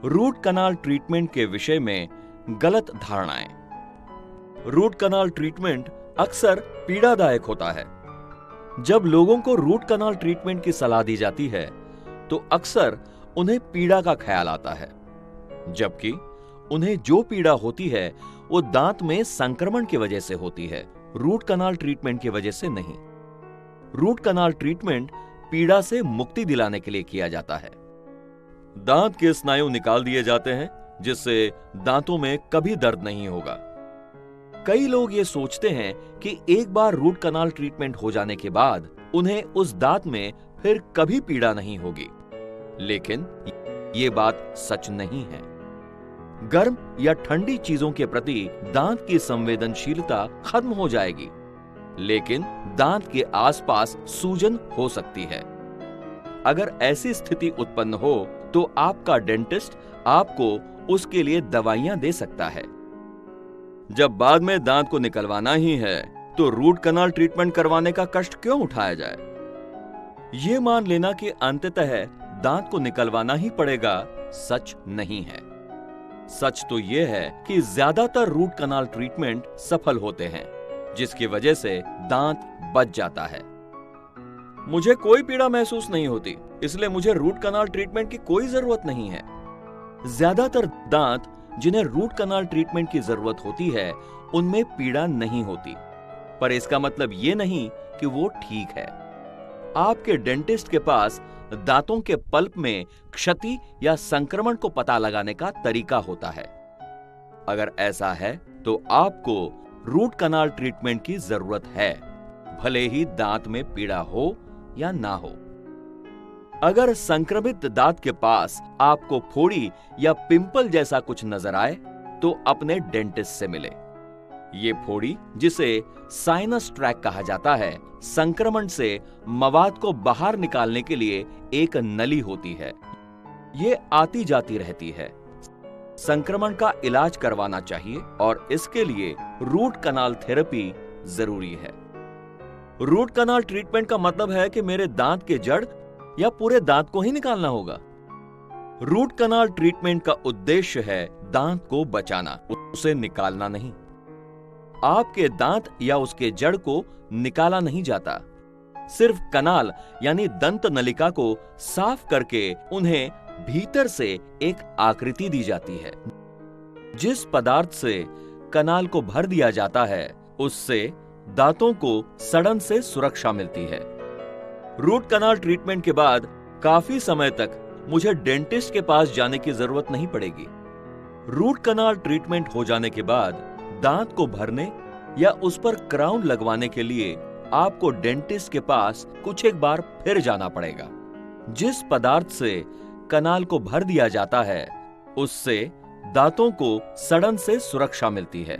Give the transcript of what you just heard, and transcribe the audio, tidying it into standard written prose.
Root canal treatment के विषय में गलत धारणाएं। रूट कनाल ट्रीटमेंट अक्सर पीड़ादायक होता है। जब लोगों को रूट कनाल ट्रीटमेंट की सलाह दी जाती है तो अक्सर उन्हें पीड़ा का ख्याल आता है, जबकि उन्हें जो पीड़ा होती है वो दांत में संक्रमण की वजह से होती है, रूट कनाल ट्रीटमेंट की वजह से नहीं। रूट कनाल ट्रीटमेंट पीड़ा से मुक्ति दिलाने के लिए किया जाता है। दांत के स्नायु निकाल दिए जाते हैं जिससे दांतों में कभी दर्द नहीं होगा। कई लोग ये सोचते हैं कि एक बार रूट कनाल ट्रीटमेंट हो जाने के बाद उन्हें उस दांत में फिर कभी पीड़ा नहीं होगी, लेकिन ये बात सच नहीं है। गर्म या ठंडी चीजों के प्रति दांत की संवेदनशीलता खत्म हो जाएगी, लेकिन दांत के आसपास सूजन हो सकती है। अगर ऐसी स्थिति उत्पन्न हो तो आपका डेंटिस्ट आपको उसके लिए दवाइयां दे सकता है। जब बाद में दांत को निकलवाना ही है तो रूट कनाल ट्रीटमेंट करवाने का कष्ट क्यों उठाया जाए? यह मान लेना कि अंततः दांत को निकलवाना ही पड़ेगा सच नहीं है। सच तो यह है कि ज्यादातर रूट कनाल ट्रीटमेंट सफल होते हैं, जिसकी वजह से दांत बच जाता है। मुझे कोई पीड़ा महसूस नहीं होती, इसलिए मुझे रूट कनाल ट्रीटमेंट की कोई जरूरत नहीं है। ज्यादातर दांत जिन्हें रूट कनाल ट्रीटमेंट की जरूरत होती है उनमें पीड़ा नहीं होती, पर इसका मतलब ये नहीं कि वो ठीक है। आपके डेंटिस्ट के पास दांतों के पल्प में क्षति या संक्रमण को पता लगाने का तरीका होता है। अगर ऐसा है तो आपको रूट कनाल ट्रीटमेंट की जरूरत है, भले ही दांत में पीड़ा हो या ना हो। अगर संक्रमित दांत के पास आपको फोड़ी या पिंपल जैसा कुछ नजर आए तो अपने डेंटिस्ट से मिले। ये फोड़ी, जिसे साइनस ट्रैक कहा जाता है, संक्रमण से मवाद को बाहर निकालने के लिए एक नली होती है। ये आती जाती रहती है। संक्रमण का इलाज करवाना चाहिए और इसके लिए रूट कनाल थेरेपी जरूरी है। रूट कनाल ट्रीटमेंट का मतलब है कि मेरे दांत के जड़ या पूरे दांत को ही निकालना होगा। रूट कनाल ट्रीटमेंट का उद्देश्य है दांत को बचाना, उसे निकालना नहीं। आपके दांत या उसके जड़ को निकाला नहीं जाता, सिर्फ कनाल यानी दंत नलिका को साफ करके उन्हें भीतर से एक आकृति दी जाती है। जिस पदार्थ से कनाल को भर दिया जाता है उससे दांतों को सड़न से सुरक्षा मिलती है। रूट कनाल ट्रीटमेंट के बाद काफी समय तक मुझे डेंटिस्ट के पास जाने की जरूरत नहीं पड़ेगी। रूट कनाल ट्रीटमेंट हो जाने के बाद दांत को भरने या उस पर क्राउन लगवाने के लिए आपको डेंटिस्ट के पास कुछ एक बार फिर जाना पड़ेगा। जिस पदार्थ से कनाल को भर दिया जाता है उससे दांतों को सड़न से सुरक्षा मिलती है।